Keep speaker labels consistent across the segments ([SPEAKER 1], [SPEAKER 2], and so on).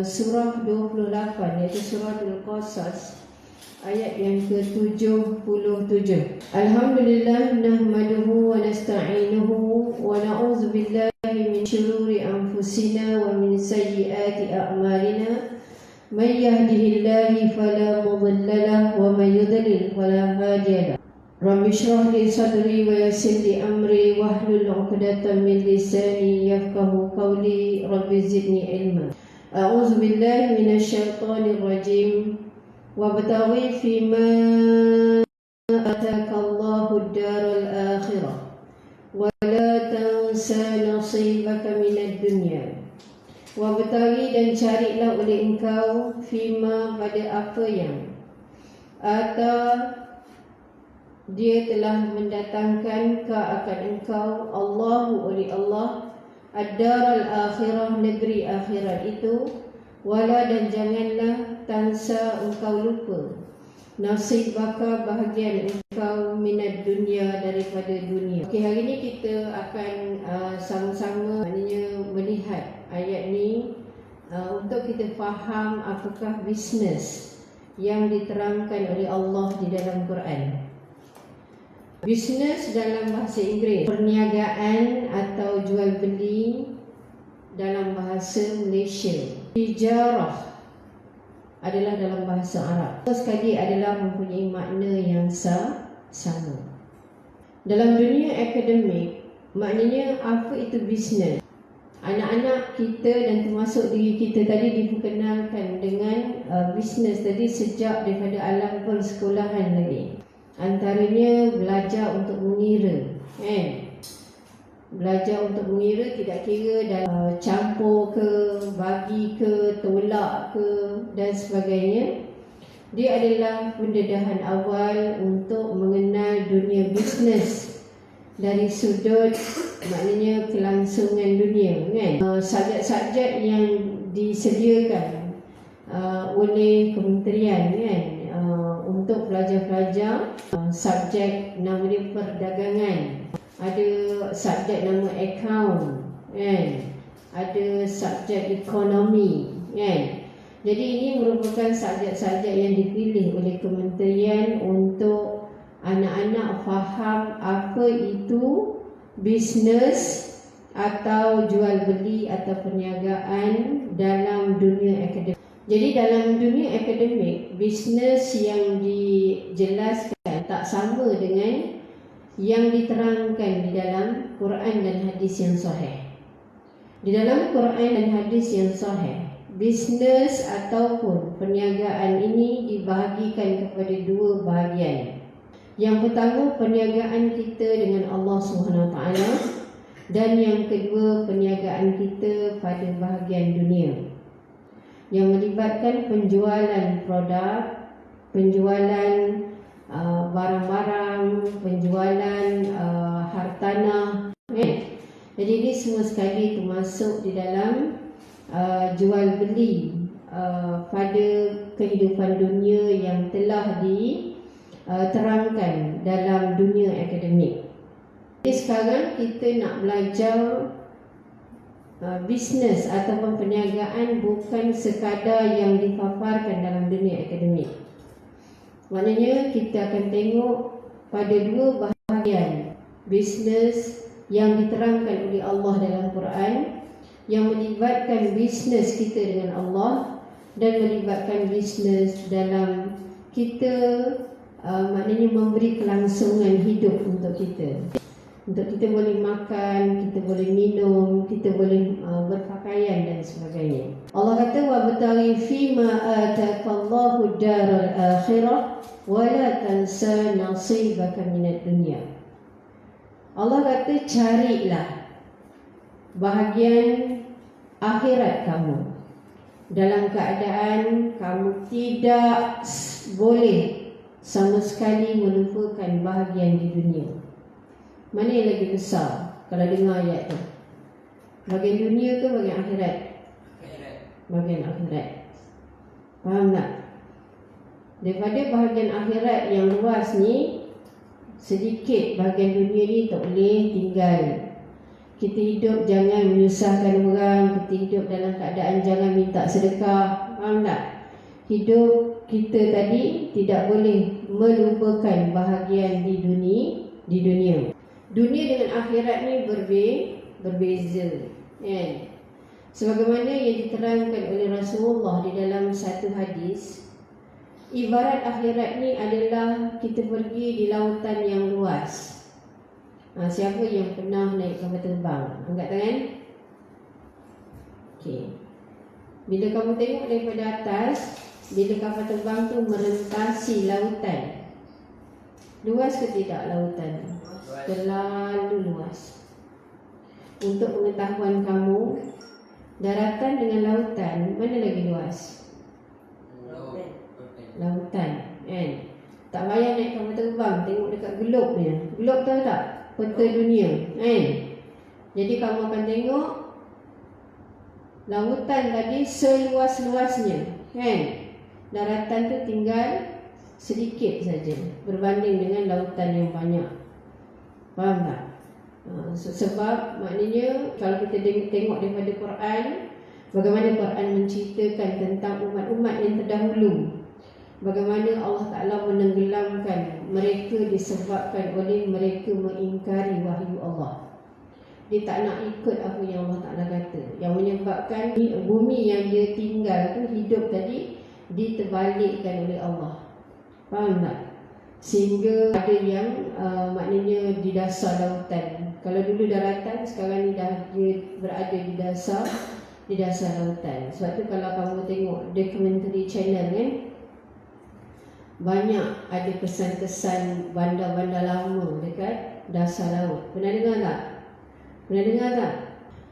[SPEAKER 1] Surah 28 iaitu surah Al-Qasas ayat yang ke-77. Alhamdulillah nahmaduhu wa nasta'inuhu wa na'udzu billahi min syururi anfusina wa min sayyiati a'malina. Man yahdihillahu fala mudilla lahu wa man yudlil fala hadiya lahu. Rabbi shrah li sadri wa yassir li amri wahlul 'uqdatam min lisani yafqahu qawli. Rabbi zidni ilma. A'udzu billahi minasyaitonir rajim. Wabtaghi fima ataka Allahu ad-daral akhirah wa la tansa nasibaka minad dunya. Wabtaghi, dan carilah oleh engkau fima, pada apa yang dia telah mendatangkan ke akan engkau Allahu, oleh Allah, ad-daral akhirah, negeri akhirat itu. Wala, dan janganlah tansa, engkau lupa, nasibaka, bahagian engkau, minad dunia, daripada dunia. Okey, hari ini kita akan sama-sama maknanya melihat ayat ni untuk kita faham apakah bisnes yang diterangkan oleh Allah di dalam Quran. Bisnes dalam bahasa Inggeris, perniagaan atau jual beli dalam bahasa Malaysia. Tijarah adalah dalam bahasa Arab. Sekali adalah mempunyai makna yang sama. Dalam dunia akademik, maknanya apa itu bisnes? Anak-anak kita dan termasuk diri kita tadi diperkenalkan dengan bisnes tadi sejak daripada alam persekolahan lagi. Antaranya belajar untuk mengira, Belajar untuk mengira, tidak kira dalam campur ke, bagi ke, tolak ke, dan sebagainya. Dia adalah pendedahan awal untuk mengenal dunia bisnes dari sudut maknanya kelangsungan dunia, Subjek-subjek yang disediakan oleh kementerian, untuk pelajar-pelajar. Subjek nama dia perdagangan, ada subjek nama account, ada subjek ekonomi, Jadi ini merupakan subjek-subjek yang dipilih oleh kementerian untuk anak-anak faham apa itu bisnes atau jual beli atau perniagaan dalam dunia akademik. Jadi dalam dunia akademik, bisnes yang dijelaskan tak sama dengan yang diterangkan di dalam Quran dan hadis yang sahih. Di dalam Quran dan hadis yang sahih, bisnes ataupun perniagaan ini dibahagikan kepada dua bahagian. Yang pertama, perniagaan kita dengan Allah SWT, dan yang kedua, perniagaan kita pada bahagian dunia yang melibatkan penjualan produk, penjualan barang-barang, penjualan hartanah. Jadi ini semua sekali termasuk di dalam jual beli pada kehidupan dunia yang telah diterangkan dalam dunia akademik. Jadi sekarang kita nak belajar bisnes ataupun perniagaan bukan sekadar yang dipaparkan dalam dunia akademik. Maknanya kita akan tengok pada dua bahagian bisnes yang diterangkan oleh Allah dalam Quran, yang melibatkan bisnes kita dengan Allah dan melibatkan bisnes dalam kita maknanya memberi kelangsungan hidup untuk kita. Untuk kita boleh makan, kita boleh minum, kita boleh berpakaian dan sebagainya. Allah kata wabtaghi fima ataqallahu ad-daral akhirah wa la tansa nasibaka minad dunya. Allah kata carilah bahagian akhirat kamu dalam keadaan kamu tidak boleh sama sekali melupakan bahagian di dunia. Mana yang lebih besar kalau dengar ayat tu? Bahagian dunia ke bahagian akhirat? Bahagian akhirat. Faham tak? Daripada bahagian akhirat yang luas ni, sedikit bahagian dunia ni tak boleh tinggal. Kita hidup jangan menyusahkan orang. Kita hidup dalam keadaan jangan minta sedekah. Faham tak? Hidup kita tadi tidak boleh melupakan bahagian di dunia. Dunia dengan akhirat ni berbeza, kan? Sebagaimana yang diterangkan oleh Rasulullah di dalam satu hadis, ibarat akhirat ni adalah kita pergi di lautan yang luas. Siapa yang pernah naik kapal terbang? Angkat tangan. Okey. Bila kamu tengok daripada atas, bila kapal terbang tu merentasi lautan, luas ke tidak lautan? Terlalu luas. Untuk pengetahuan kamu, daratan dengan lautan, mana lagi luas? Lautan, kan? Tak payah naik kapal terbang, tengok dekat globe dia. Globe tahu tak? Peta dunia, kan? Jadi kamu akan tengok lautan tadi seluas-luasnya, kan? Daratan tu tinggal sedikit saja berbanding dengan lautan yang banyak. Faham tak? Sebab maknanya kalau kita tengok daripada Quran, bagaimana Quran menceritakan tentang umat-umat yang terdahulu, bagaimana Allah Ta'ala menenggelamkan mereka disebabkan oleh mereka mengingkari wahyu Allah. Dia tak nak ikut apa yang Allah Ta'ala kata, yang menyebabkan bumi yang dia tinggal tu hidup tadi diterbalikkan oleh Allah. Faham tak? Sehingga ada yang maknanya di dasar lautan. Kalau dulu daratan, sekarang ni dah dia berada di dasar lautan. Sebab tu kalau kamu tengok documentary channel kan, banyak ada kesan-kesan bandar-bandar lama dekat dasar laut. Pernah dengar tak? Pernah dengar tak?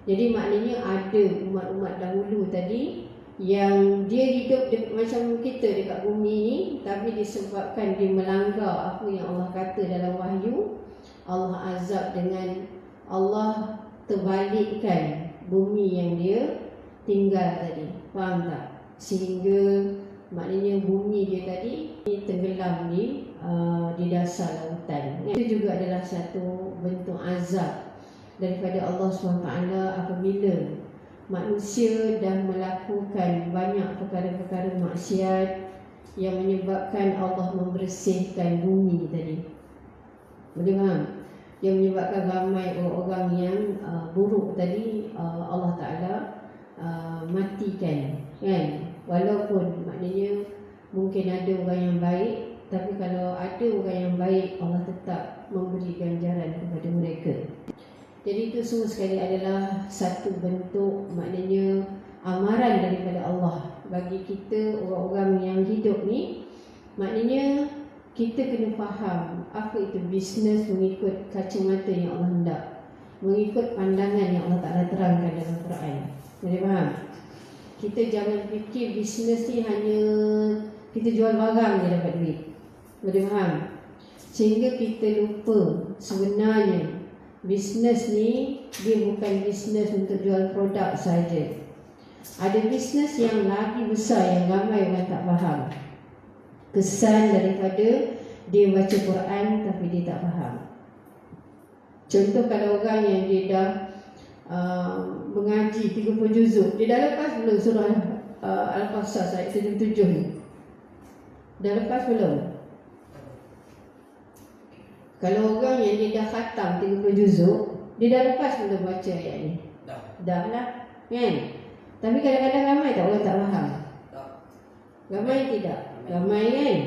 [SPEAKER 1] Jadi maknanya ada umat-umat dahulu tadi yang dia hidup macam kita dekat bumi ni, tapi disebabkan dia melanggar apa yang Allah kata dalam wahyu, Allah azab dengan Allah terbalikkan bumi yang dia tinggal tadi. Faham tak? Sehingga maknanya bumi dia tadi tenggelam di dasar lautan. Itu juga adalah satu bentuk azab daripada Allah SWT apabila manusia dah melakukan banyak perkara-perkara maksiat yang menyebabkan Allah membersihkan bumi tadi. Boleh faham? Yang menyebabkan ramai orang-orang yang buruk tadi Allah Ta'ala matikan, kan? Walaupun maknanya mungkin ada orang yang baik, tapi kalau ada orang yang baik, Allah tetap memberi ganjaran kepada mereka. Jadi itu semua sekali adalah satu bentuk maknanya amaran daripada Allah bagi kita orang-orang yang hidup ni. Maknanya kita kena faham apa itu bisnes mengikut kacamata yang Allah hendak, mengikut pandangan yang Allah Ta'ala terangkan dalam Quran. Boleh faham? Kita jangan fikir bisnes ni hanya kita jual barang je dapat duit. Boleh faham? Sehingga kita lupa sebenarnya bisnes ni dia bukan bisnes untuk jual produk saja. Ada bisnes yang lagi besar yang ramai orang tak faham. Kesan daripada dia baca Quran tapi dia tak faham. Contoh kalau orang yang dia dah mengaji 30 juzuk, dia dah lepas belum surah Al-Qasas ayat 77 ni? Dah lepas belum? Kalau orang yang dia dah khatam 30 juzuk, dia dah lepas belum baca ayat ni? Dah lah, kan? Tapi kadang-kadang ramai tak orang tak faham? Ramai tidak? Ramai kan?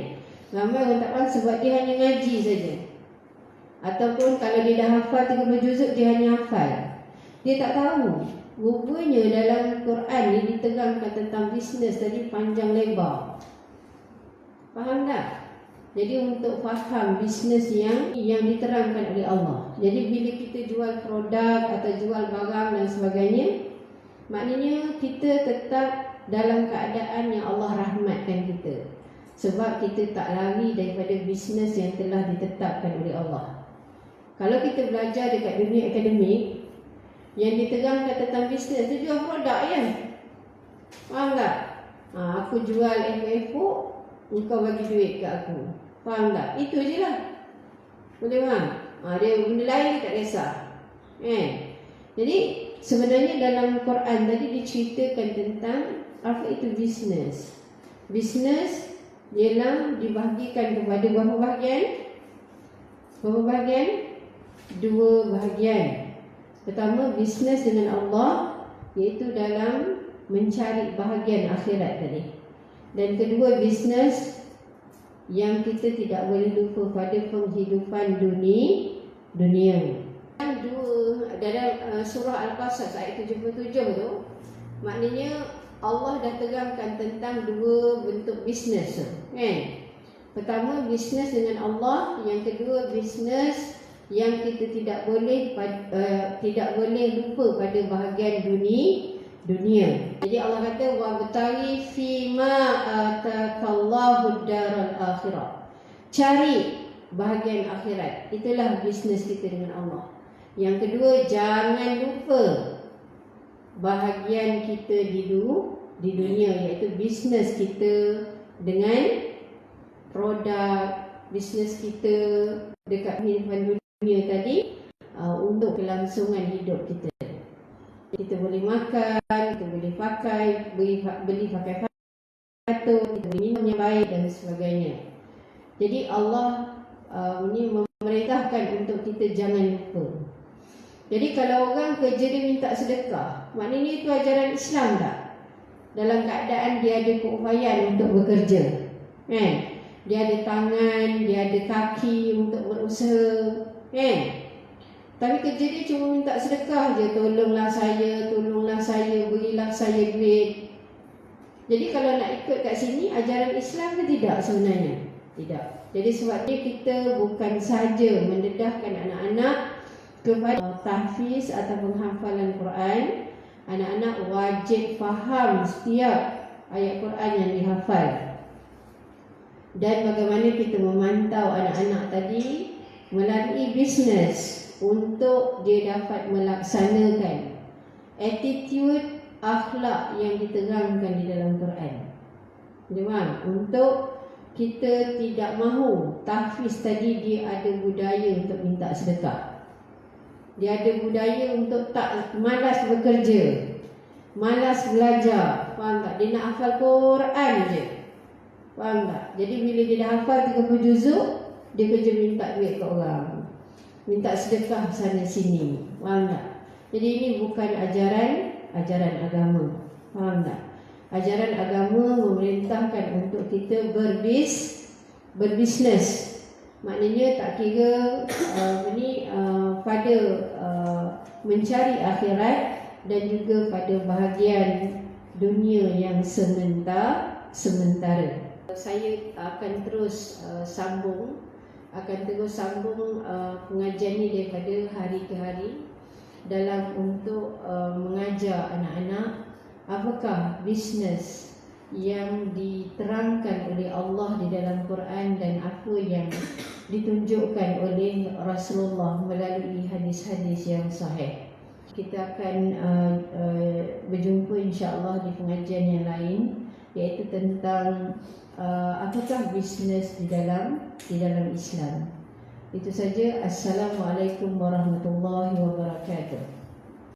[SPEAKER 1] Ramai orang tak faham sebab dia hanya ngaji saja. Ataupun kalau dia dah hafal 30 juzuk, dia hanya hafal. Dia tak tahu. Rupanya dalam Quran ni diterangkan tentang bisnes tadi panjang lebar. Faham tak? Jadi untuk faham bisnes yang diterangkan oleh Allah. Jadi bila kita jual produk atau jual barang dan sebagainya, maknanya kita tetap dalam keadaan yang Allah rahmatkan kita. Sebab kita tak lari daripada bisnes yang telah ditetapkan oleh Allah. Kalau kita belajar dekat dunia akademik, yang diterangkan tentang bisnes tu jual produk je. Faham tak? Aku jual FFO, engkau bagi duit kat aku. Faham tak? Itu je lah. Boleh faham? Dia benda lain dia tak kisah. Jadi sebenarnya dalam Quran tadi diceritakan tentang apa itu bisnes. Bisnes ialah dibahagikan kepada berapa bahagian? Berapa bahagian? Dua bahagian. Pertama, bisnes dengan Allah, iaitu dalam mencari bahagian akhirat tadi. Dan kedua, bisnes yang kita tidak boleh lupa pada penghidupan dunia. Dalam surah Al-Qasas ayat 77 tu, maknanya Allah dah terangkan tentang dua bentuk bisnes, kan? Pertama, bisnes dengan Allah. Yang kedua, bisnes yang kita tidak boleh lupa pada bahagian dunia. Jadi Allah kata wabtaghi fima atakallahu daral akhirah. Cari bahagian akhirat. Itulah bisnes kita dengan Allah. Yang kedua, jangan lupa bahagian kita di dunia, iaitu bisnes kita dengan produk, bisnes kita dekat kehidupan dunia tadi, untuk kelangsungan hidup kita. Kita boleh makan, kita boleh pakai, beli pakai patut, kita boleh minum yang baik dan sebagainya. Jadi Allah ini memerintahkan untuk kita jangan lupa. Jadi kalau orang kerja dia minta sedekah, maknanya itu ajaran Islam tak? Dalam keadaan dia ada keupayaan untuk bekerja, kan? Dia ada tangan, dia ada kaki untuk berusaha, kan? Tapi kerja dia cuma minta sedekah je, tolonglah saya, berilah saya duit. Jadi kalau nak ikut kat sini, ajaran Islam ke tidak sebenarnya? Tidak. Jadi sebabnya kita bukan saja mendedahkan anak-anak kepada tahfiz atau penghafalan Quran. Anak-anak wajib faham setiap ayat Quran yang dihafal. Dan bagaimana kita memantau anak-anak tadi melalui bisnes untuk dia dapat melaksanakan attitude akhlak yang diterangkan di dalam Quran. Memang untuk kita tidak mahu tahfiz tadi dia ada budaya untuk minta sedekah. Dia ada budaya untuk tak malas bekerja, malas belajar. Faham tak? Dia nak hafal Quran je. Faham tak? Jadi bila dia dah hafal 30 juzuk, dia kerja minta duit ke orang, minta sedekah sana sini. Faham tak? Jadi ini bukan ajaran agama. Faham tak? Ajaran agama memerintahkan untuk kita berbisnes. Maknanya tak kira pada mencari akhirat dan juga pada bahagian dunia yang sementara. Saya akan terus sambung pengajian ini daripada hari ke hari dalam untuk mengajar anak-anak apakah bisnes yang diterangkan oleh Allah di dalam Quran dan apa yang ditunjukkan oleh Rasulullah melalui hadis-hadis yang sahih. Kita akan berjumpa insya-Allah di pengajian yang lain, iaitu tentang apakah bisnes di dalam Islam. Itu saja. Assalamualaikum warahmatullahi wabarakatuh.